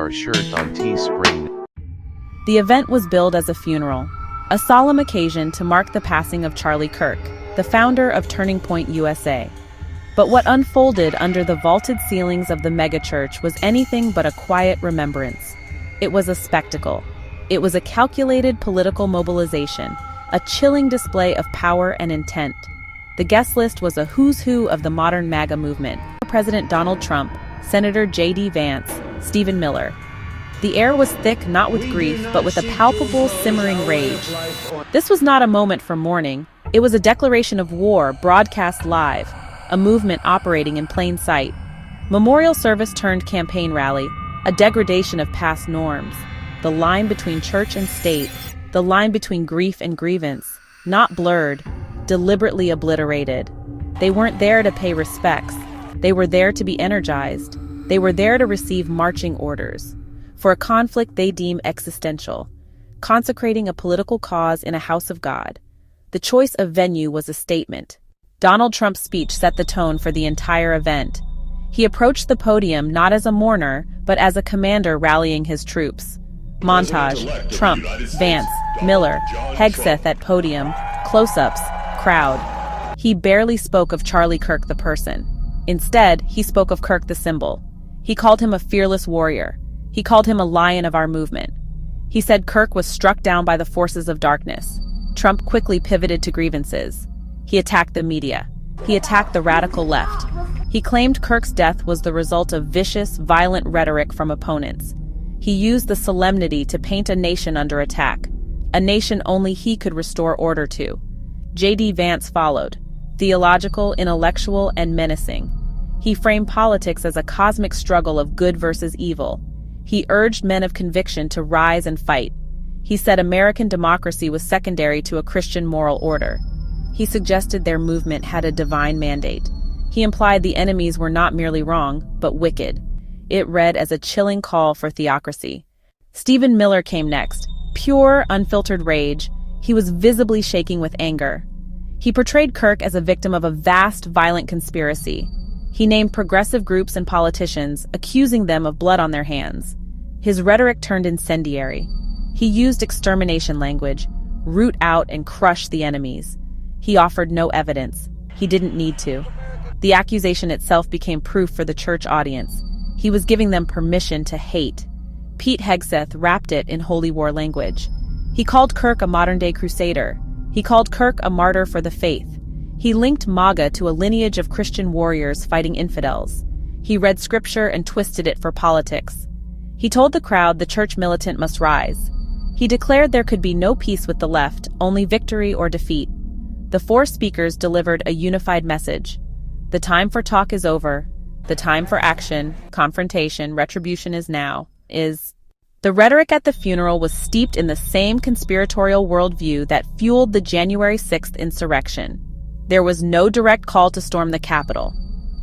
our shirt on Teespring. The event was billed as a funeral, a solemn occasion to mark the passing of Charlie Kirk, the founder of Turning Point USA. But what unfolded under the vaulted ceilings of the megachurch was anything but a quiet remembrance. It was a spectacle. It was a calculated political mobilization, a chilling display of power and intent. The guest list was a who's who of the modern MAGA movement: President Donald Trump, Senator J.D. Vance, Stephen Miller. The air was thick not with grief, but with a palpable, simmering rage. This was not a moment for mourning. It was a declaration of war broadcast live, a movement operating in plain sight. Memorial service turned campaign rally, a degradation of past norms. The line between church and state, the line between grief and grievance, not blurred, deliberately obliterated. They weren't there to pay respects. They were there to be energized. They were there to receive marching orders for a conflict they deem existential, consecrating a political cause in a house of God. The choice of venue was a statement. Donald Trump's speech set the tone for the entire event. He approached the podium not as a mourner, but as a commander rallying his troops. Montage: Trump, Vance, Miller, Hegseth at podium, close-ups, crowd. He barely spoke of Charlie Kirk the person. Instead, he spoke of Kirk the symbol. He called him a fearless warrior. He called him a lion of our movement. He said Kirk was struck down by the forces of darkness. Trump quickly pivoted to grievances. He attacked the media. He attacked the radical left. He claimed Kirk's death was the result of vicious, violent rhetoric from opponents. He used the solemnity to paint a nation under attack, a nation only he could restore order to. J.D. Vance followed, theological, intellectual, and menacing. He framed politics as a cosmic struggle of good versus evil. He urged men of conviction to rise and fight. He said American democracy was secondary to a Christian moral order. He suggested their movement had a divine mandate. He implied the enemies were not merely wrong, but wicked. It read as a chilling call for theocracy. Stephen Miller came next. Pure, unfiltered rage. He was visibly shaking with anger. He portrayed Kirk as a victim of a vast, violent conspiracy. He named progressive groups and politicians, accusing them of blood on their hands. His rhetoric turned incendiary. He used extermination language, root out and crush the enemies. He offered no evidence. He didn't need to. The accusation itself became proof for the church audience. He was giving them permission to hate. Pete Hegseth wrapped it in holy war language. He called Kirk a modern-day crusader. He called Kirk a martyr for the faith. He linked MAGA to a lineage of Christian warriors fighting infidels. He read scripture and twisted it for politics. He told the crowd the church militant must rise. He declared there could be no peace with the left, only victory or defeat. The four speakers delivered a unified message. The time for talk is over. The time for action, confrontation, retribution is now. The rhetoric at the funeral was steeped in the same conspiratorial worldview that fueled the January 6th insurrection. There was no direct call to storm the Capitol,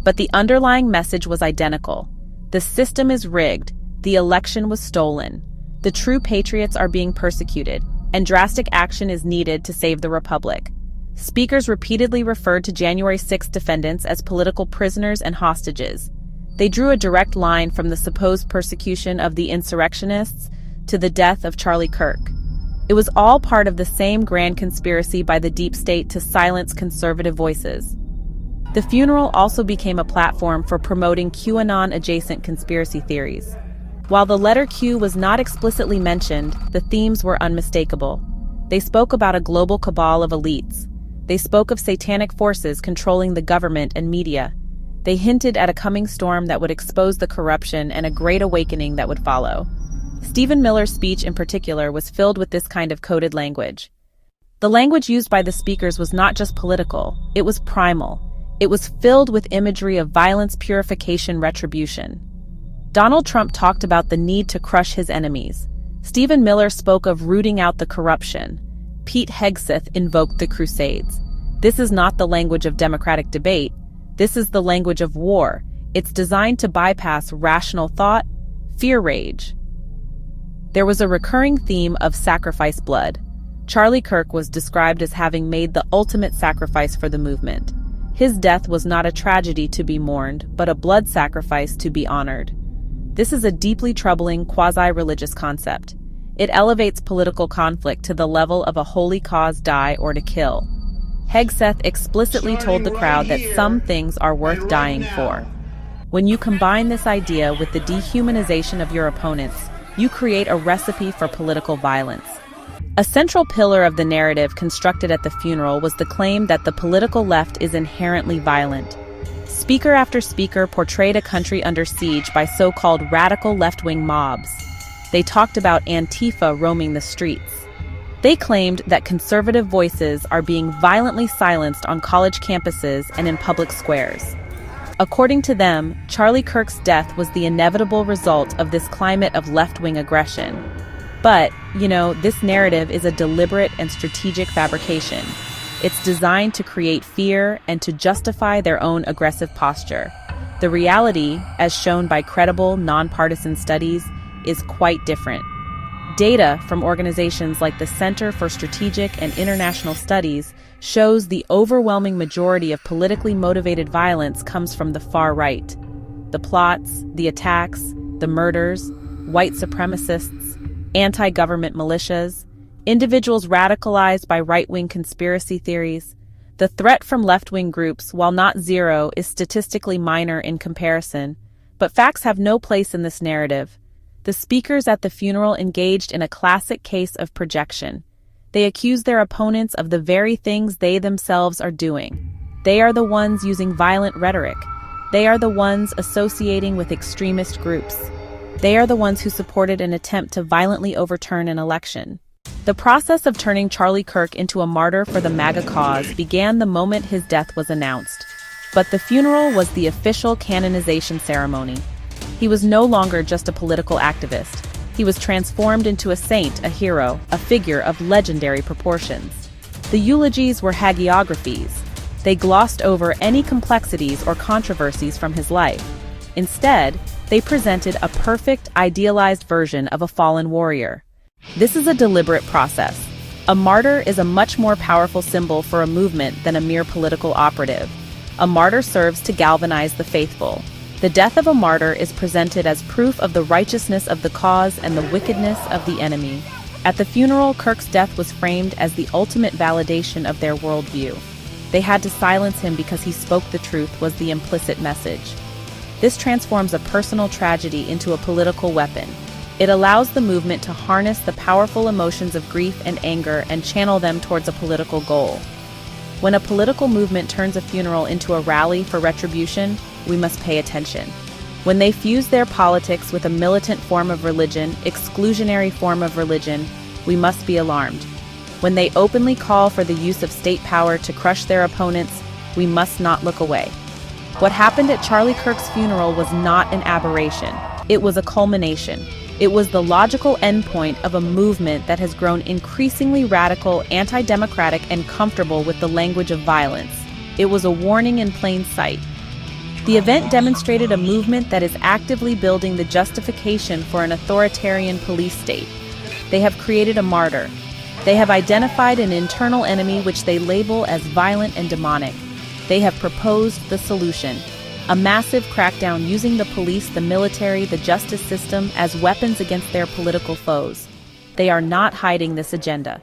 but the underlying message was identical. The system is rigged. The election was stolen. The true patriots are being persecuted, and drastic action is needed to save the republic. Speakers repeatedly referred to January 6 defendants as political prisoners and hostages. They drew a direct line from the supposed persecution of the insurrectionists to the death of Charlie Kirk. It was all part of the same grand conspiracy by the deep state to silence conservative voices. The funeral also became a platform for promoting QAnon-adjacent conspiracy theories. While the letter Q was not explicitly mentioned, the themes were unmistakable. They spoke about a global cabal of elites. They spoke of satanic forces controlling the government and media. They hinted at a coming storm that would expose the corruption and a great awakening that would follow. Stephen Miller's speech in particular was filled with this kind of coded language. The language used by the speakers was not just political, it was primal. It was filled with imagery of violence, purification, retribution. Donald Trump talked about the need to crush his enemies. Stephen Miller spoke of rooting out the corruption. Pete Hegseth invoked the Crusades. This is not the language of democratic debate. This is the language of war. It's designed to bypass rational thought, fear rage. There was a recurring theme of sacrifice blood. Charlie Kirk was described as having made the ultimate sacrifice for the movement. His death was not a tragedy to be mourned, but a blood sacrifice to be honored. This is a deeply troubling quasi-religious concept. It elevates political conflict to the level of a holy cause, die or to kill. Hegseth explicitly told the crowd that some things are worth dying for. When you combine this idea with the dehumanization of your opponents, you create a recipe for political violence. A central pillar of the narrative constructed at the funeral was the claim that the political left is inherently violent. Speaker after speaker portrayed a country under siege by so-called radical left-wing mobs. They talked about Antifa roaming the streets. They claimed that conservative voices are being violently silenced on college campuses and in public squares. According to them, Charlie Kirk's death was the inevitable result of this climate of left-wing aggression. But, this narrative is a deliberate and strategic fabrication. It's designed to create fear and to justify their own aggressive posture. The reality, as shown by credible, nonpartisan studies, is quite different. Data from organizations like the Center for Strategic and International Studies shows the overwhelming majority of politically motivated violence comes from the far right. The plots, the attacks, the murders, white supremacists, anti-government militias, individuals radicalized by right-wing conspiracy theories. The threat from left-wing groups, while not zero, is statistically minor in comparison, but facts have no place in this narrative. The speakers at the funeral engaged in a classic case of projection. They accuse their opponents of the very things they themselves are doing. They are the ones using violent rhetoric. They are the ones associating with extremist groups. They are the ones who supported an attempt to violently overturn an election. The process of turning Charlie Kirk into a martyr for the MAGA cause began the moment his death was announced. But the funeral was the official canonization ceremony. He was no longer just a political activist. He was transformed into a saint, a hero, a figure of legendary proportions. The eulogies were hagiographies. They glossed over any complexities or controversies from his life. Instead, they presented a perfect, idealized version of a fallen warrior. This is a deliberate process. A martyr is a much more powerful symbol for a movement than a mere political operative. A martyr serves to galvanize the faithful. The death of a martyr is presented as proof of the righteousness of the cause and the wickedness of the enemy. At the funeral, Kirk's death was framed as the ultimate validation of their worldview. They had to silence him because he spoke the truth, was the implicit message. This transforms a personal tragedy into a political weapon. It allows the movement to harness the powerful emotions of grief and anger and channel them towards a political goal. When a political movement turns a funeral into a rally for retribution, we must pay attention. When they fuse their politics with a militant form of religion, exclusionary form of religion, we must be alarmed. When they openly call for the use of state power to crush their opponents, we must not look away. What happened at Charlie Kirk's funeral was not an aberration. It was a culmination. It was the logical endpoint of a movement that has grown increasingly radical, anti-democratic, and comfortable with the language of violence. It was a warning in plain sight. The event demonstrated a movement that is actively building the justification for an authoritarian police state. They have created a martyr. They have identified an internal enemy which they label as violent and demonic. They have proposed the solution: a massive crackdown using the police, the military, the justice system as weapons against their political foes. They are not hiding this agenda.